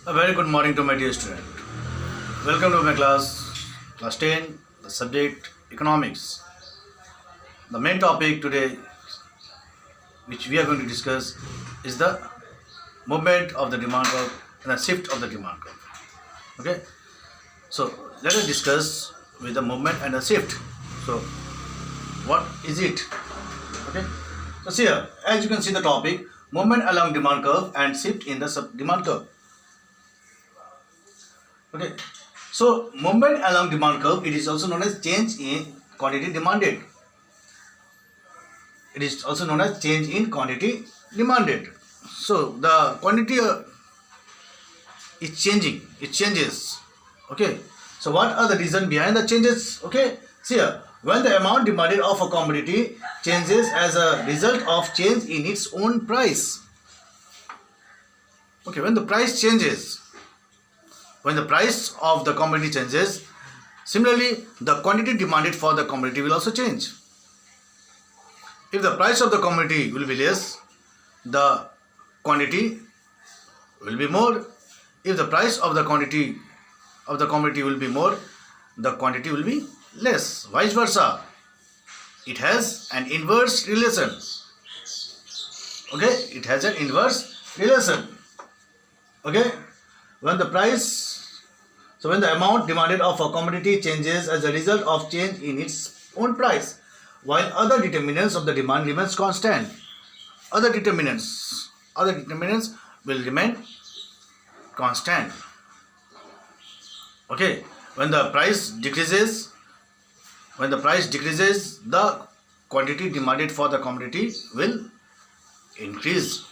A very good morning to my dear student. Welcome to my class 10, the subject economics. The main topic today, which we are going to discuss, is the movement of the demand curve and the shift of the demand curve. Okay, so let us discuss with the movement and the shift. So, what is it? Okay, so here, as you can see, the topic movement along demand curve and shift in the demand curve. Okay, so movement along demand curve, it is also known as change in quantity demanded. It is also known as change in quantity demanded. So the quantity is changing, it changes. Okay, so what are the reasons behind the changes? Okay, see here, when the amount demanded of a commodity changes as a result of change in its own price. Okay, when the price changes, when the price of the commodity changes, similarly the quantity demanded for the commodity will also change. If the price of the commodity will be less, the quantity will be more. If the price of the quantity will be more, the quantity will be less. Vice versa. It has an inverse relation. Okay, it has an inverse relation. Okay, when the amount demanded of a commodity changes as a result of change in its own price, while other determinants of the demand remains constant. Other determinants will remain constant. Okay, when the price decreases, the quantity demanded for the commodity will increase.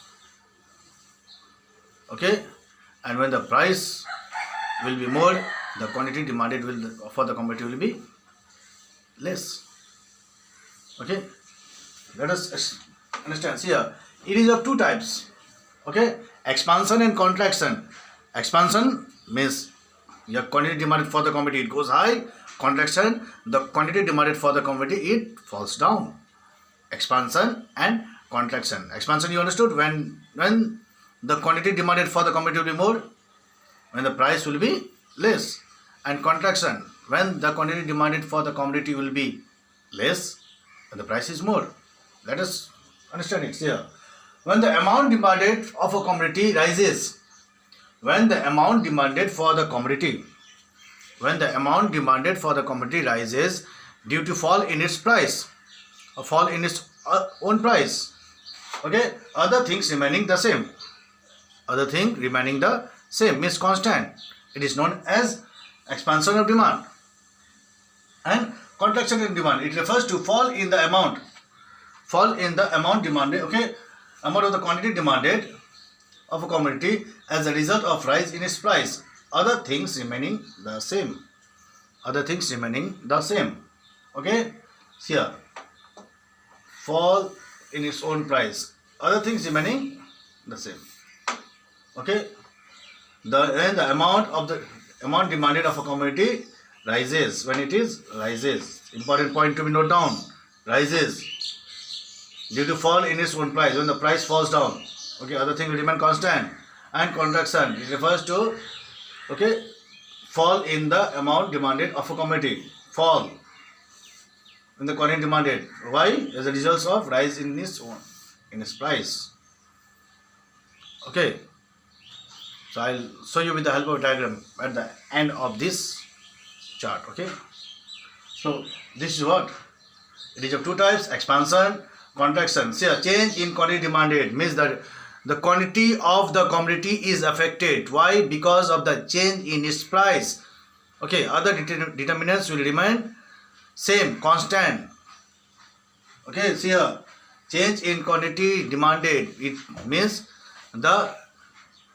Okay, and when the price will be more, the quantity demanded for the commodity will be less. Okay, let us understand. See here, it is of two types. Okay, expansion and contraction. Expansion means your quantity demanded for the commodity, it goes high. Contraction, the quantity demanded for the commodity, it falls down. Expansion and contraction. Expansion, you understood, when the quantity demanded for the commodity will be more, when the price will be less. And contraction, when the quantity demanded for the commodity will be less and the price is more. Let us understand it here. When the amount demanded of a commodity rises, when the amount demanded for the commodity rises due to fall in its price, or fall in its own price. Okay, other things remaining the same. Other thing remaining the same means constant. It is known as expansion of demand. And contraction in demand, it refers to fall in the amount demanded, okay, amount of the quantity demanded of a commodity as a result of rise in its price. Other things remaining the same. Okay, here, fall in its own price. Other things remaining the same. Okay, the amount demanded of a commodity rises. When it is rises, important point to be noted down, rises due to fall in its own price. When the price falls down, okay, other things will remain constant. And contraction, it refers to, okay, fall in the amount demanded of a commodity. Fall in the quantity demanded. Why? As a result of rise in its price. Okay, so I'll show you with the help of a diagram at the end of this chart. Okay, so this is what it is of two types: expansion, contraction. See, a change in quantity demanded means that the quantity of the commodity is affected. Why? Because of the change in its price. Okay, other determinants will remain same, constant. Okay, see here, change in quantity demanded, it means the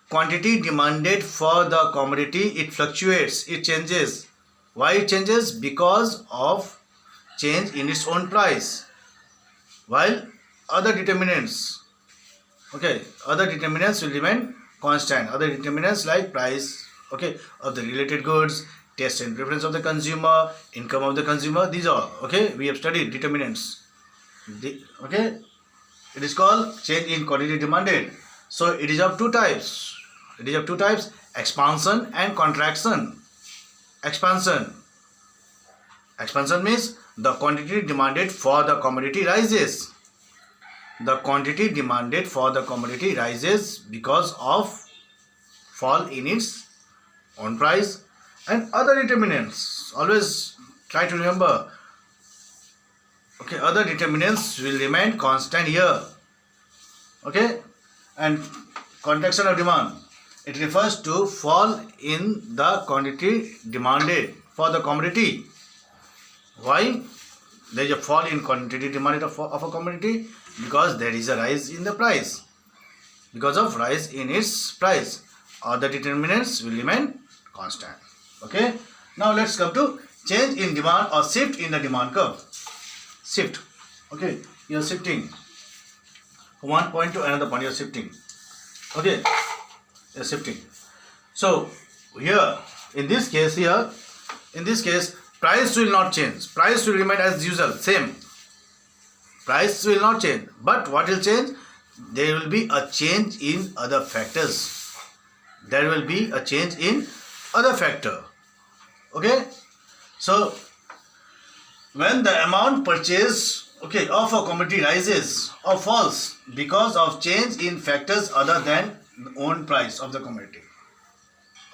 quantity demanded for the commodity, it fluctuates, it changes. Why it changes? Because of change in its own price. While other determinants, okay, other determinants will remain constant. Other determinants like price, okay, of the related goods, taste and preference of the consumer, income of the consumer, these are, okay, we have studied determinants. Okay, it is called change in quantity demanded. So it is of two types. It is of two types: expansion and contraction. Expansion. Expansion means the quantity demanded for the commodity rises. The quantity demanded for the commodity rises because of fall in its own price and other determinants. Always try to remember. Okay, other determinants will remain constant here. Okay, and contraction of demand. It refers to fall in the quantity demanded for the commodity. Why? There is a fall in quantity demanded of a commodity because there is a rise in the price. Because of rise in its price, other determinants will remain constant. Okay. Now let's come to change in demand or shift in the demand curve. Shift. Okay. You are shifting from one point to another point. You are shifting. Okay. You are shifting. So here, in this case, price will not change. Price will remain as usual, same. Price will not change. But what will change? There will be a change in other factors. There will be a change in other factor. Okay? So, when the amount purchased of a commodity rises or falls because of change in factors other than the own price of the commodity.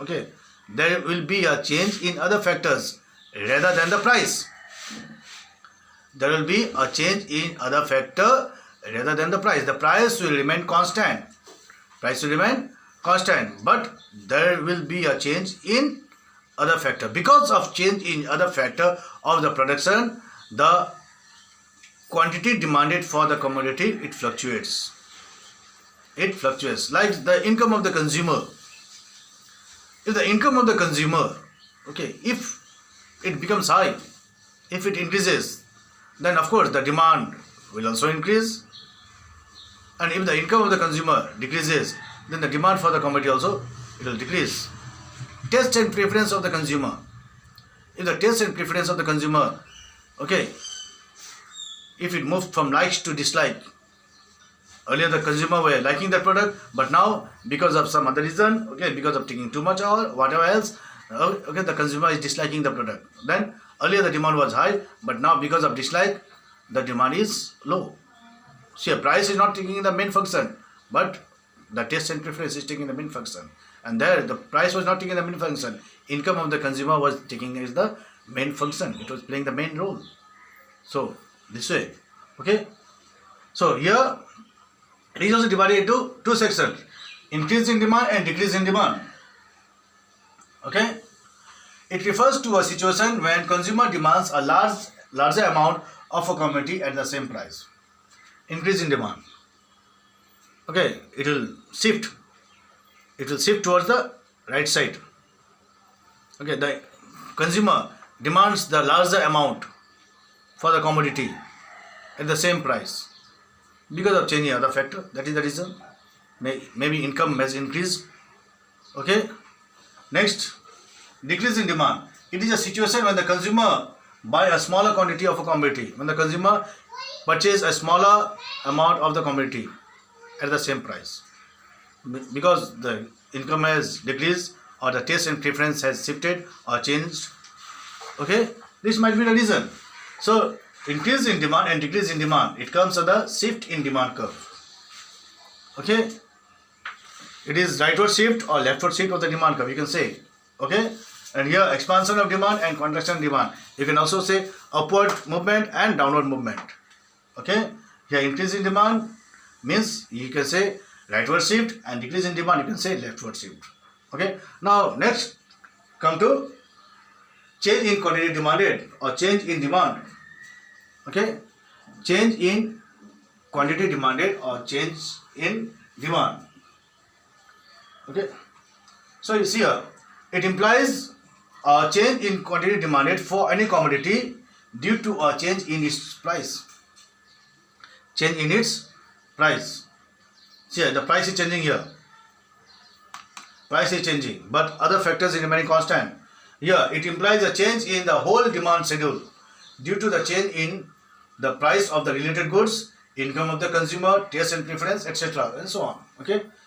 Okay? There will be a change in other factors rather than the price. There will be a change in other factor rather than the price. The price will remain constant. Price will remain constant, but there will be a change in other factor. Because of change in other factor of the production, the quantity demanded for the commodity, it fluctuates. It fluctuates. Like the income of the consumer. If the income of the consumer, if it becomes high, if it increases, then of course the demand will also increase. And if the income of the consumer decreases, then the demand for the commodity also, it will decrease. Taste and preference of the consumer. If the taste and preference of the consumer, if it moves from likes to dislike, earlier the consumer were liking the product, but now because of some other reason, because of taking too much or whatever else, the consumer is disliking the product. Then earlier the demand was high, but now because of dislike, the demand is low. See, price is not taking the main function, but the taste and preference is taking the main function. And there the price was not taking the main function. Income of the consumer was taking is the main function. It was playing the main role. So this way. Okay. So here it is also divided into two sections: increase in demand and decrease in demand. Okay. It refers to a situation when consumer demands a larger amount of a commodity at the same price. Increase in demand. It will shift. It will shift towards the right side. The consumer demands the larger amount for the commodity at the same price because of changing other factor. That is the reason. Maybe income has increased. Next, decrease in demand. It is a situation when the consumer buy a smaller quantity of a commodity. When the consumer purchase a smaller amount of the commodity at the same price, because the income has decreased or the taste and preference has shifted or changed. This might be the reason. So increase in demand and decrease in demand, it comes to the shift in demand curve. It is rightward shift or leftward shift of the demand curve, you can say. And here expansion of demand and contraction of demand. You can also say upward movement and downward movement. Here increase in demand means you can say rightward shift, and decrease in demand you can say leftward shift. Now next come to change in quantity demanded or change in demand. Change in quantity demanded or change in demand. So you see here, it implies a change in quantity demanded for any commodity due to a change in its price. Change in its price. See here, the price is changing here. Price is changing, but other factors are remaining constant. Here, it implies a change in the whole demand schedule due to the change in the price of the related goods, income of the consumer, taste and preference, etc. and so on.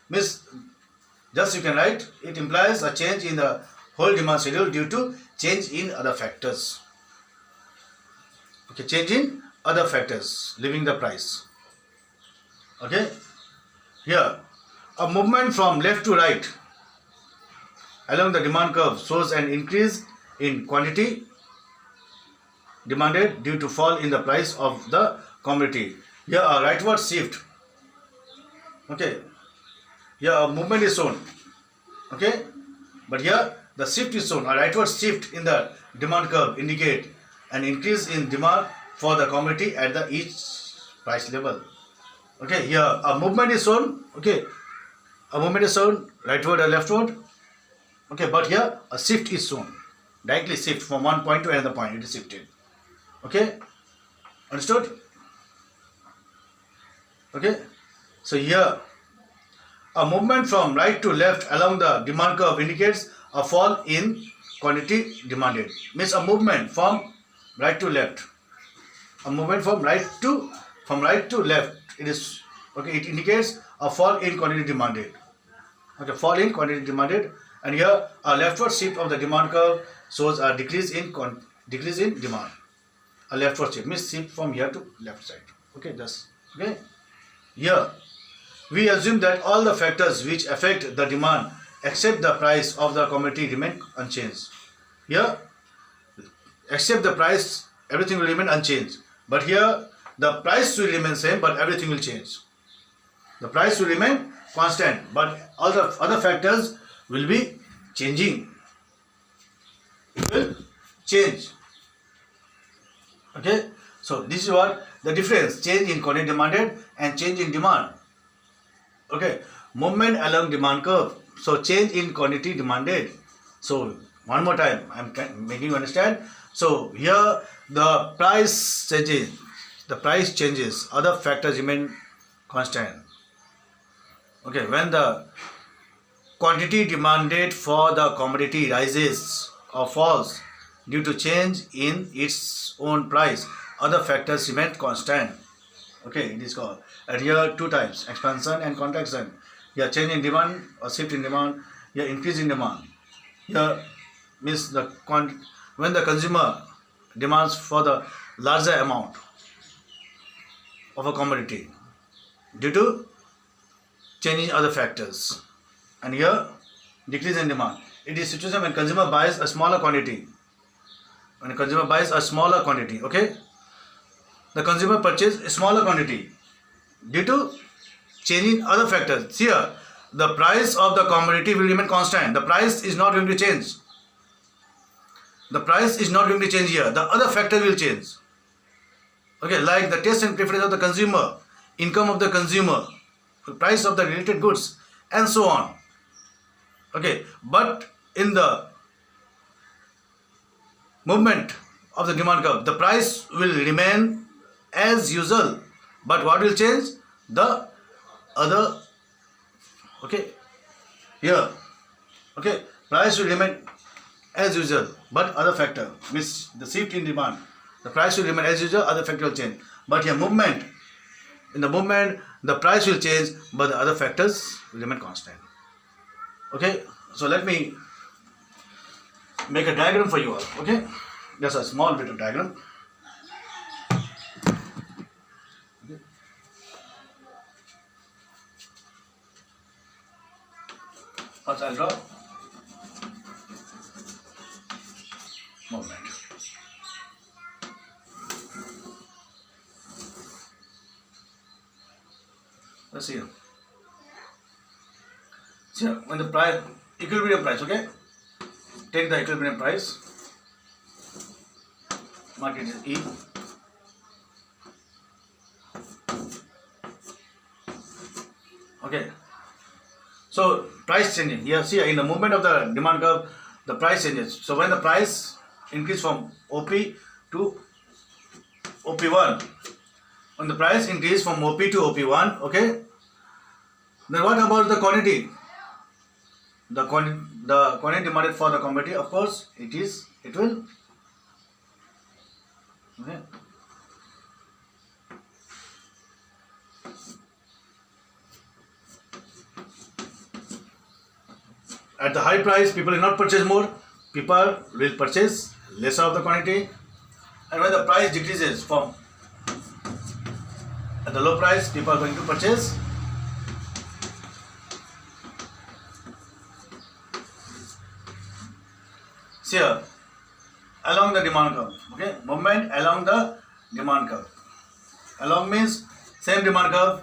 Means Just you can write, it implies a change in the whole demand schedule due to change in other factors. Okay, change in other factors, leaving the price. Okay, here a movement from left to right along the demand curve shows an increase in quantity demanded due to fall in the price of the commodity. Here a rightward shift. Okay, here a movement is shown. Okay, but here the shift is shown. A rightward shift in the demand curve indicate an increase in demand for the commodity at the each price level. Okay, here a movement is shown. Okay, a movement is shown rightward or leftward. Okay, but here a shift is shown. Directly shift from one point to another point. It is shifted. Okay, understood? Okay, so here a movement from right to left along the demand curve indicates a fall in quantity demanded. Means a movement from right to left. A movement from right to left. It is okay. It indicates a fall in quantity demanded. Okay, fall in quantity demanded, and here a leftward shift of the demand curve shows a decrease in demand. A leftward shift means shift from here to left side. Okay, just okay. Here we assume that all the factors which affect the demand except the price of the commodity remain unchanged. Here, except the price, everything will remain unchanged. But here, the price will remain same, but everything will change. The price will remain constant, but all the other factors will be changing. It will change. Okay, so this is what the difference: change in quantity demanded and change in demand. Okay, movement along demand curve. So change in quantity demanded. So one more time, I am making you understand. So here the price changes. The price changes. Other factors remain constant. Okay, when the quantity demanded for the commodity rises or falls due to change in its own price, other factors remain constant. Okay, it is called. And here two types: expansion and contraction. Here change in demand or shift in demand. Here increase in demand. Here means when the consumer demands for the larger amount of a commodity due to changing other factors. And here decrease in demand. It is situation when consumer buys a smaller quantity. When a consumer buys a smaller quantity, okay, the consumer purchases a smaller quantity due to changing other factors. Here, the price of the commodity will remain constant. The price is not going to change. The price is not going to change here. The other factor will change. Okay, like the taste and preference of the consumer, income of the consumer, the price of the related goods, and so on. Okay, but in the movement of the demand curve, the price will remain as usual, but what will change? The other, okay, here, okay, price will remain as usual, but other factor means the shift in demand. The price will remain as usual, other factor will change. But here movement, in the movement, the price will change, but the other factors will remain constant. Okay, so let me make a diagram for you all. Okay, just a small bit of diagram. Okay. First I'll draw movement. Let's see here. So when the price, equilibrium price, okay, take the equilibrium price, mark it as E. Okay, so price changing here. See, in the movement of the demand curve, the price changes. So when the price increase from OP to OP1, when the price increase from OP to OP1, okay, then what about the quantity? The quantity demanded for the commodity, of course, it will, okay. at the high price, people will not purchase more. People will purchase lesser of the quantity. And when the price decreases from at the low price, people are going to purchase. See here, along the demand curve. Okay, movement along the demand curve. Along means same demand curve.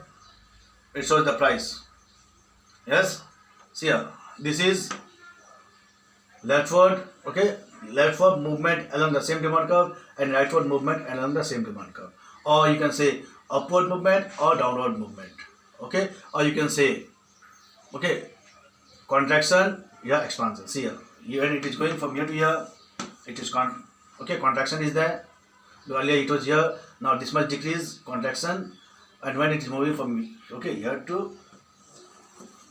It shows the price. Yes. See here, this is leftward. Okay, leftward movement along the same demand curve and rightward movement along the same demand curve. Or you can say upward movement or downward movement. Okay, or you can say okay contraction, yeah, expansion. See here, when it is going from here to here, it is contraction is there. Earlier it was here, now this much decrease, contraction, and when it is moving from here to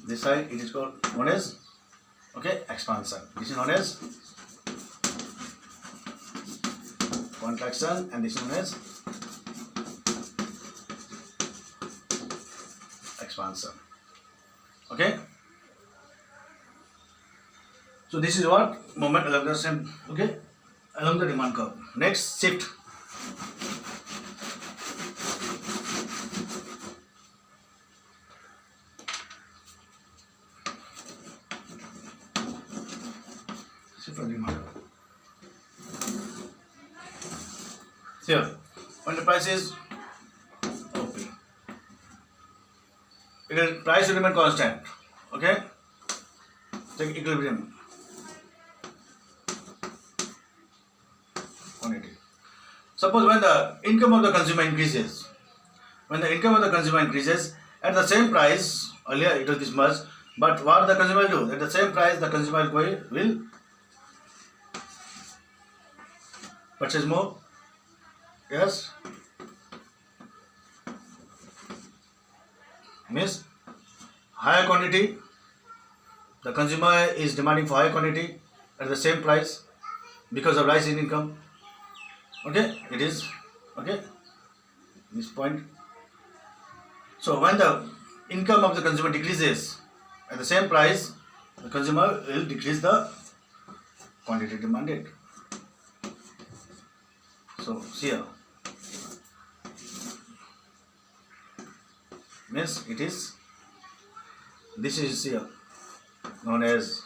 this side, it is called known as expansion. This is known as contraction, and this is known as expansion. Okay. So this is what movement along the same along the demand curve. Next, shift. Shift of demand curve. Here, when the price is okay, price will remain constant. Okay, take equilibrium. Quantity. Suppose when the income of the consumer increases, at the same price, earlier it was this much, but what the consumer will do? At the same price, the consumer will purchase more. Yes, means higher quantity. The consumer is demanding for higher quantity at the same price because of rise in income. Okay, it is this point. So when the income of the consumer decreases at the same price, the consumer will decrease the quantity demanded. So see here, means this is here known as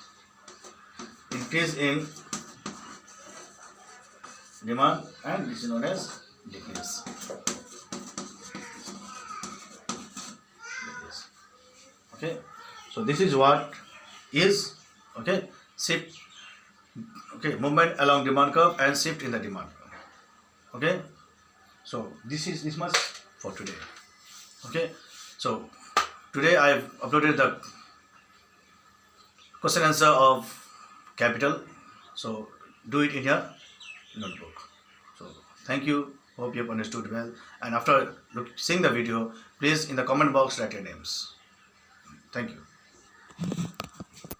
increase in demand, and this is known as decrease. Okay, so this is what is shift, movement along demand curve and shift in the demand curve. Okay, so this is this much for today. Okay, so today I have uploaded the question answer of capital, so do it in your notebook. So thank you, hope you have understood well, and after seeing the video, please in the comment box write your names. Thank you.